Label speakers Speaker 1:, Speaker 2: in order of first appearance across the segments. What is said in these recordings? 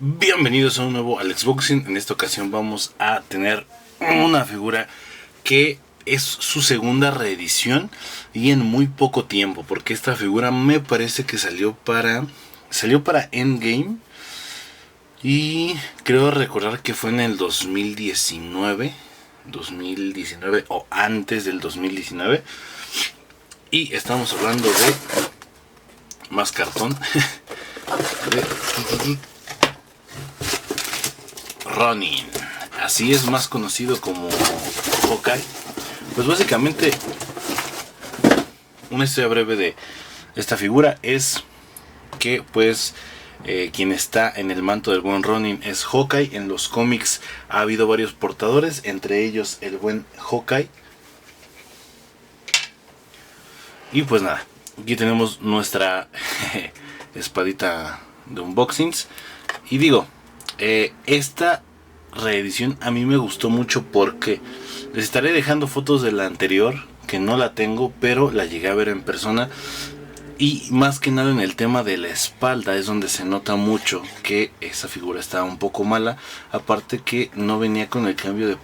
Speaker 1: Bienvenidos a un nuevo Alexboxing. En esta ocasión vamos a tener una figura que es su segunda reedición y en muy poco tiempo, porque esta figura me parece que salió para Endgame y creo recordar que fue en el 2019 o antes del 2019, y estamos hablando de más cartón de Ronin, así es más conocido como Hawkeye. Pues básicamente una historia breve de esta figura es que pues quien está en el manto del buen Ronin es Hawkeye. En los cómics ha habido varios portadores, entre ellos el buen Hawkeye. Y pues nada, aquí tenemos nuestra espadita de unboxings. Y digo, esta reedición a mí me gustó mucho porque les estaré dejando fotos de la anterior, que no la tengo, pero la llegué a ver en persona. Y más que nada en el tema de la espalda es donde se nota mucho que esa figura estaba un poco mala. Aparte que no venía con el cambio de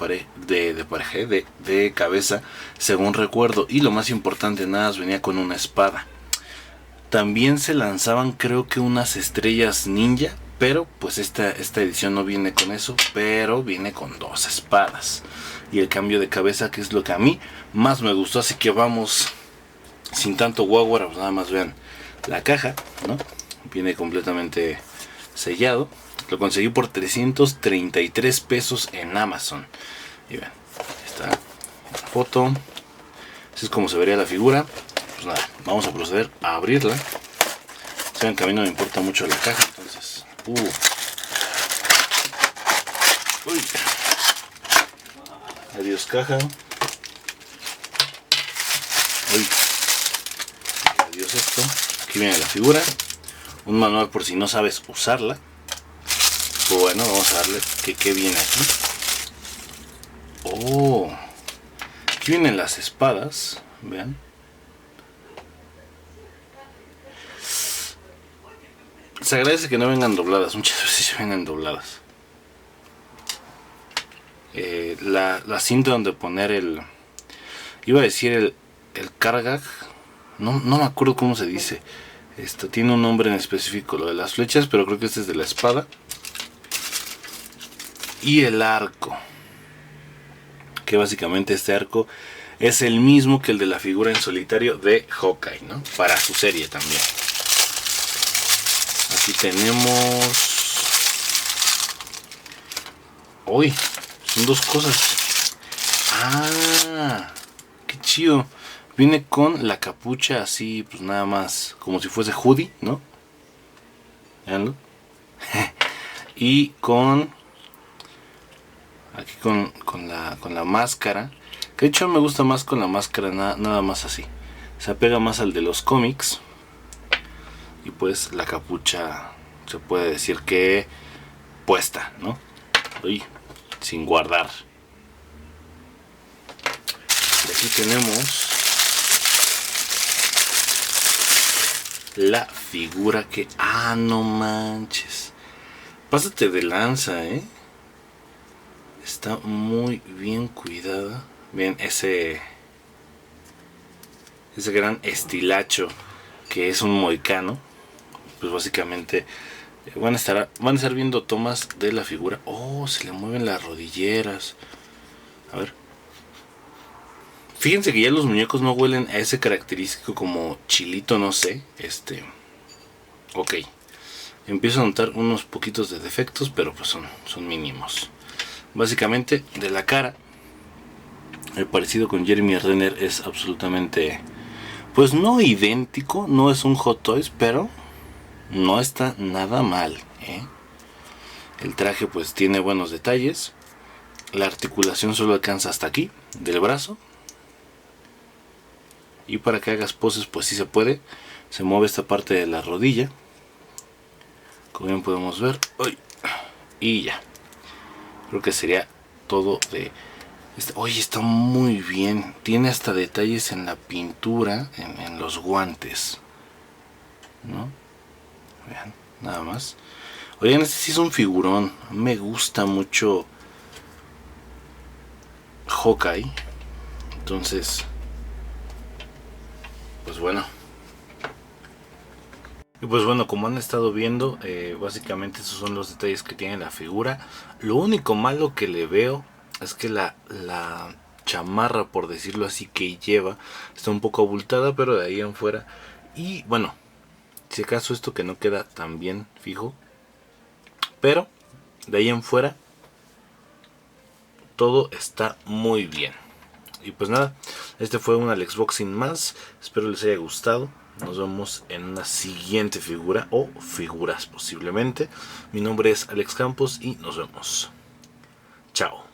Speaker 1: cabeza, según recuerdo. Y lo más importante, nada más venía con una espada. También se lanzaban creo que unas estrellas ninja, pero pues esta edición no viene con eso, pero viene con dos espadas. Y el cambio de cabeza, que es lo que a mí más me gustó. Así que vamos sin tanto guaguara, pues nada más vean la caja, ¿no? Viene completamente sellado. Lo conseguí por 333 pesos en Amazon. Y vean, está la foto. Así es como se vería la figura. Pues nada, vamos a proceder a abrirla. Saben que a mí no me importa mucho la caja, entonces... Uy. Adiós caja. Uy. Adiós esto. Aquí viene la figura. Un manual por si no sabes usarla. Bueno, vamos a darle que viene aquí. Aquí vienen las espadas. Vean. Se agradece que no vengan dobladas. Muchas veces se vengan dobladas. La cinta donde poner iba a decir el cargag. No me acuerdo cómo se dice. Esto tiene un nombre en específico, lo de las flechas, pero creo que este es de la espada. Y el arco, que básicamente este arco es el mismo que el de la figura en solitario de Hawkeye, ¿no? Para su serie también. Aquí tenemos... Uy, son dos cosas. Ah, qué chido. Viene con la capucha así, pues nada más, como si fuese hoodie, ¿no? Veanlo. Y con... Aquí con la máscara. Que de hecho me gusta más con la máscara, nada más así. Se apega más al de los cómics. Y pues la capucha se puede decir que puesta, ¿no? Uy, sin guardar. Y aquí tenemos la figura que... ¡Ah, no manches! Pásate de lanza, ¿eh? Está muy bien cuidada. Bien, ese gran estilacho que es un moicano. Pues básicamente van a estar viendo tomas de la figura. Oh, se le mueven las rodilleras. A ver. Fíjense que ya los muñecos no huelen a ese característico como chilito, no sé. Ok. Empiezo a notar unos poquitos de defectos, pero pues son mínimos. Básicamente de la cara, el parecido con Jeremy Renner es absolutamente, pues no idéntico, no es un Hot Toys, pero no está nada mal, ¿eh? El traje pues tiene buenos detalles. La articulación solo alcanza hasta aquí del brazo. Y para que hagas poses pues sí se puede. Se mueve esta parte de la rodilla, como bien podemos ver. ¡Uy! Y ya. Creo que sería todo de... Oye, está muy bien. Tiene hasta detalles en la pintura, en los guantes, ¿no? Vean, nada más. Oigan, este sí es un figurón. Me gusta mucho Hawkeye. Entonces, pues bueno. Y pues bueno, como han estado viendo, básicamente esos son los detalles que tiene la figura. Lo único malo que le veo es que la chamarra, por decirlo así, que lleva está un poco abultada, pero de ahí en fuera. Y bueno, si acaso esto que no queda tan bien fijo, pero de ahí en fuera todo está muy bien. Y pues nada, este fue un Alexboxing más. Espero les haya gustado. Nos vemos en una siguiente figura o figuras posiblemente. Mi nombre es Alex Campos y nos vemos. Chao.